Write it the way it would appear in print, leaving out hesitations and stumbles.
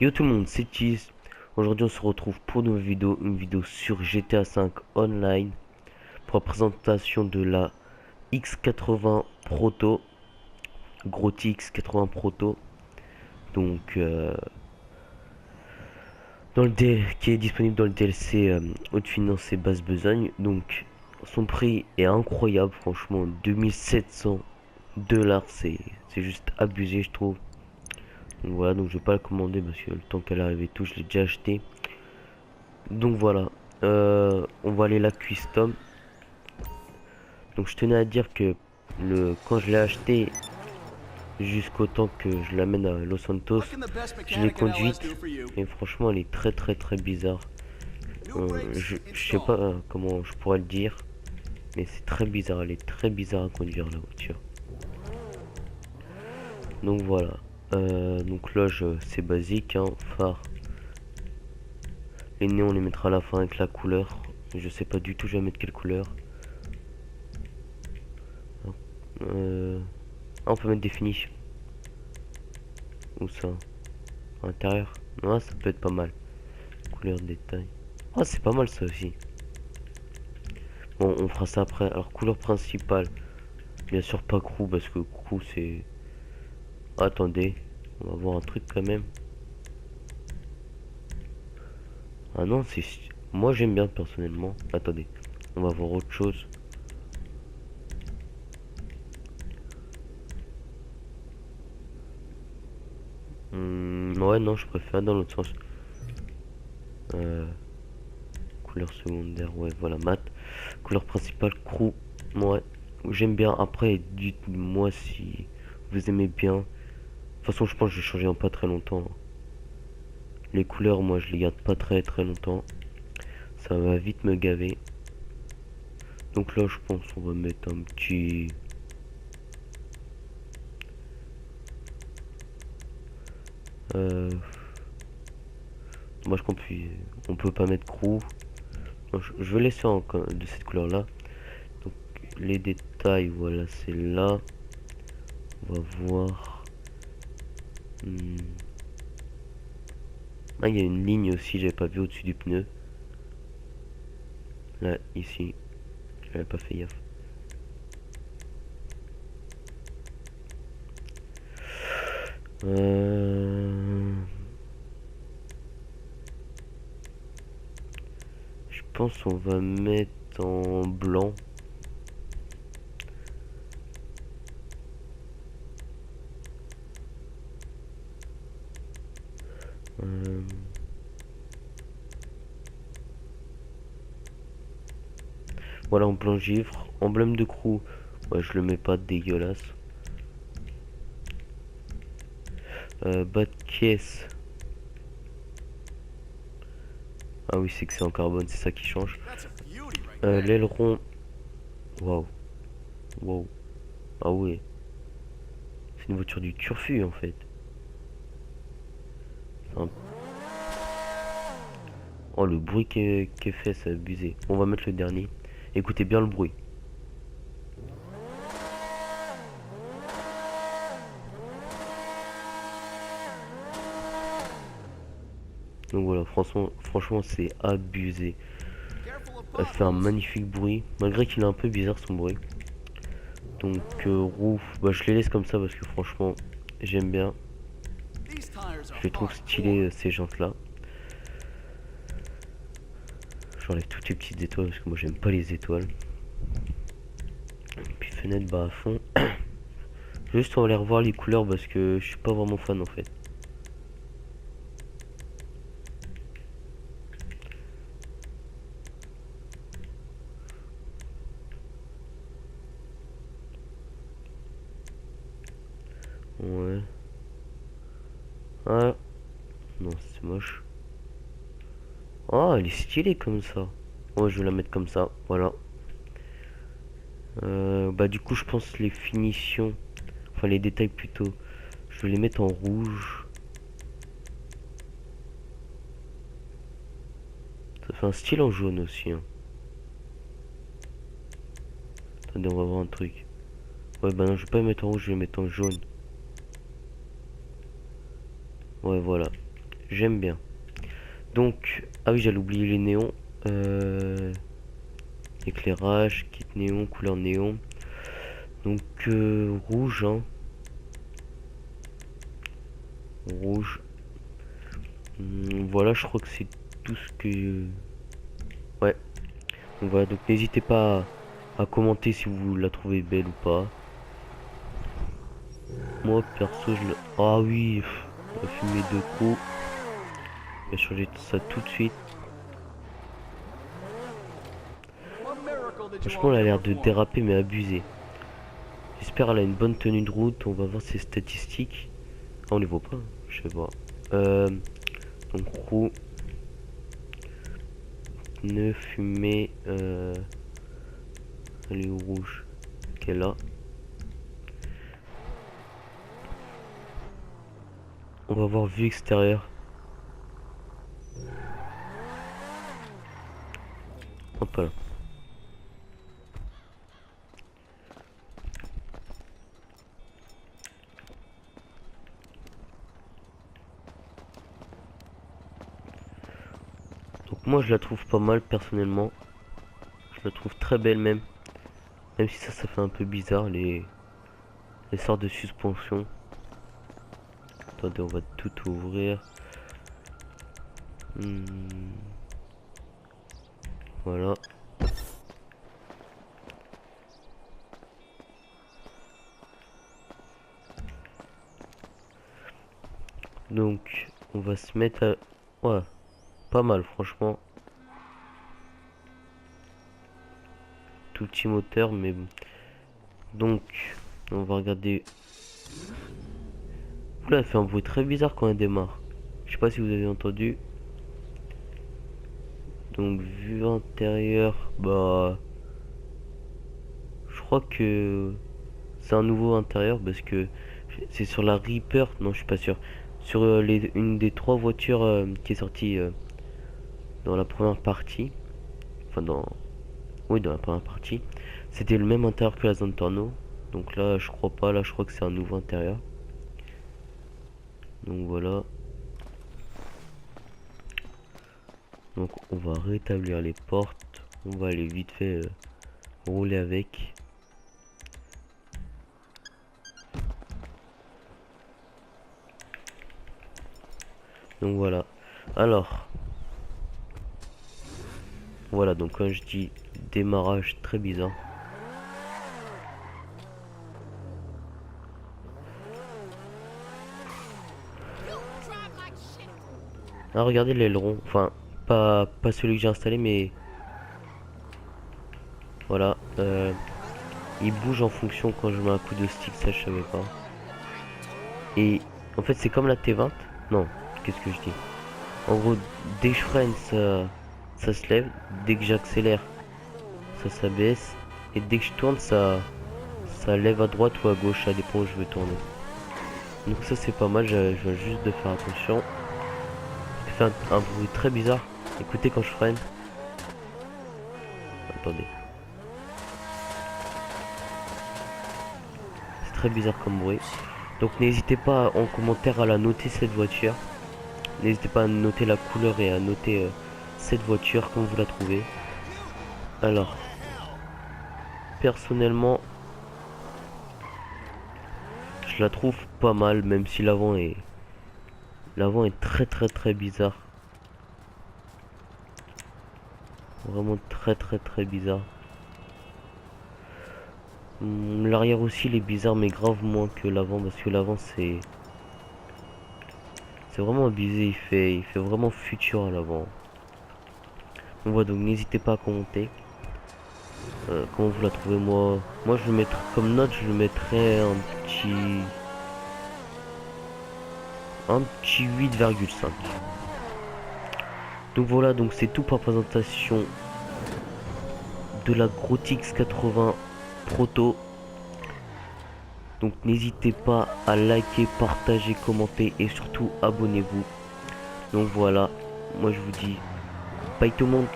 Yo tout le monde, c'est Cheese. Aujourd'hui on se retrouve pour une vidéo sur GTA V Online pour la présentation de la X80 Proto, gros X80 Proto, donc qui est disponible dans le DLC haute finance et basse besogne. Donc son prix est incroyable, franchement 2700 $, c'est juste abusé je trouve. Donc voilà, donc je vais pas la commander parce que le temps qu'elle arrive et tout, je l'ai déjà acheté. Donc voilà, on va aller la custom. Donc je tenais à dire que quand je l'ai acheté jusqu'au temps que je l'amène à Los Santos, je l'ai conduite et franchement elle est très bizarre. Je sais pas comment je pourrais le dire, mais c'est très bizarre, elle est très bizarre à conduire la voiture. Donc voilà, donc loge c'est basique, hein, phare. Les néons on les mettra à la fin avec la couleur. Je sais pas du tout je vais mettre quelle couleur. Ah, on peut mettre des finitions. Où ça? À l'intérieur? Ah, ça peut être pas mal. Couleur de détail. Ah, c'est pas mal ça aussi. Bon, on fera ça après. Alors, couleur principale. Bien sûr, pas crew parce que crew c'est. Attendez, on va voir un truc quand même. Ah non, c'est. Moi j'aime bien personnellement. Attendez, on va voir autre chose. Ouais, non, je préfère dans l'autre sens. Euh, Couleur secondaire, ouais, voilà, mat. Couleur principale, crew. Ouais, j'aime bien. Après, dites-moi si vous aimez bien. De toute façon, je pense que je vais changer en pas très longtemps. Les couleurs, moi, je les garde pas très longtemps. Ça va vite me gaver. Donc là, je pense on va mettre un petit. Euh... Moi, je compte. On peut pas mettre crew. Non, je vais laisser de cette couleur-là. Donc les détails, voilà, c'est là. On va voir. Hmm. Ah, il y a une ligne aussi, j'avais pas vu au-dessus du pneu. Là, ici, j'avais pas fait gaffe. Je pense on va mettre en blanc. Euh, voilà, en blanc givre. Emblème de crew. Ouais, je le mets pas, dégueulasse. Bas de caisse. Ah oui, c'est que c'est en carbone, c'est ça qui change. L'aileron. Waouh. Waouh. Ah ouais. C'est une voiture du turfu en fait. Un- Oh, le bruit qui est fait, c'est abusé. On va mettre le dernier. Écoutez bien le bruit. Donc voilà, franchement c'est abusé. Elle fait un magnifique bruit. Malgré qu'il est un peu bizarre son bruit. Donc roue, bah, je les laisse comme ça parce que franchement j'aime bien. Je les trouve stylés ces jantes là. J'enlève toutes les petites étoiles parce que moi j'aime pas les étoiles. Puis fenêtre bas à fond. Juste on va aller revoir les couleurs parce que je suis pas vraiment fan en fait. Ouais. Ah non, c'est moche. Ah, elle est stylée comme ça. Ouais, je vais la mettre comme ça, voilà. Bah du coup je pense les finitions, enfin les détails plutôt, je vais les mettre en rouge. Ça fait un style en jaune aussi, hein. Attendez, on va voir un truc. Ouais, bah non, je vais pas les mettre en rouge, je vais les mettre en jaune. Ouais, voilà. J'aime bien. Donc, ah oui, j'allais oublier les néons. Éclairage, kit néon, couleur néon. Donc, rouge, hein. Rouge. Voilà, je crois que c'est tout ce que... Ouais. Donc voilà, donc n'hésitez pas à commenter si vous la trouvez belle ou pas. Moi, perso, je le... Ah oui, on va fumer deux coups. Je vais changer ça tout de suite. Franchement, elle a l'air de déraper, mais abusé. J'espère qu'elle a une bonne tenue de route. On va voir ses statistiques. Ah, on les voit pas, je sais pas. Donc, roue. Pneu, fumée. Elle est au rouge. Ok, là. On va voir vue extérieure. Hop là. Donc moi je la trouve pas mal personnellement. Je la trouve très belle même. Même si ça fait un peu bizarre les sortes de suspension. Attendez, on va tout ouvrir. Voilà. Donc on va se mettre à... Ouais, pas mal franchement. Tout petit moteur mais bon. Donc on va regarder. Oula, elle fait un bruit très bizarre quand elle démarre. Je sais pas si vous avez entendu. Donc vue intérieure, bah je crois que c'est un nouveau intérieur parce que c'est sur la Reaper, non je suis pas sûr. Sur une des trois voitures qui est sortie dans la première partie. Enfin dans... Oui, dans la première partie. C'était le même intérieur que la zone Torno. Donc là je crois pas, là je crois que c'est un nouveau intérieur. Donc voilà. Donc on va rétablir les portes. On va aller vite fait rouler avec. Donc voilà. Alors. Voilà, donc quand je dis démarrage très bizarre. Ah, regardez l'aileron. Enfin, pas celui que j'ai installé, mais... Voilà. Il bouge en fonction quand je mets un coup de stick, ça je savais pas. Et en fait, c'est comme la T20. Non, qu'est-ce que je dis? En gros, dès que je freine, ça se lève. Dès que j'accélère, ça s'abaisse. Et dès que je tourne, ça lève à droite ou à gauche, ça dépend où je veux tourner. Donc ça c'est pas mal, je viens juste de faire attention. Ça fait un bruit très bizarre. Écoutez quand je freine. Attendez. C'est très bizarre comme bruit. Donc n'hésitez pas en commentaire à la noter cette voiture. N'hésitez pas à noter la couleur et à noter cette voiture comme vous la trouvez. Alors, personnellement, je la trouve pas mal, même si l'avant est très bizarre. Vraiment très bizarre. L'arrière aussi il est bizarre, mais grave moins que l'avant, parce que l'avant c'est vraiment abusé. Il fait vraiment futur à l'avant. On voit, donc n'hésitez pas à commenter comment vous la trouvez. Moi je le mettrais comme note, je le mettrais un petit 8,5. Donc voilà, donc c'est tout pour la présentation de la Grotix 80 Proto. Donc n'hésitez pas à liker, partager, commenter et surtout abonnez-vous. Donc voilà, moi je vous dis bye tout le monde.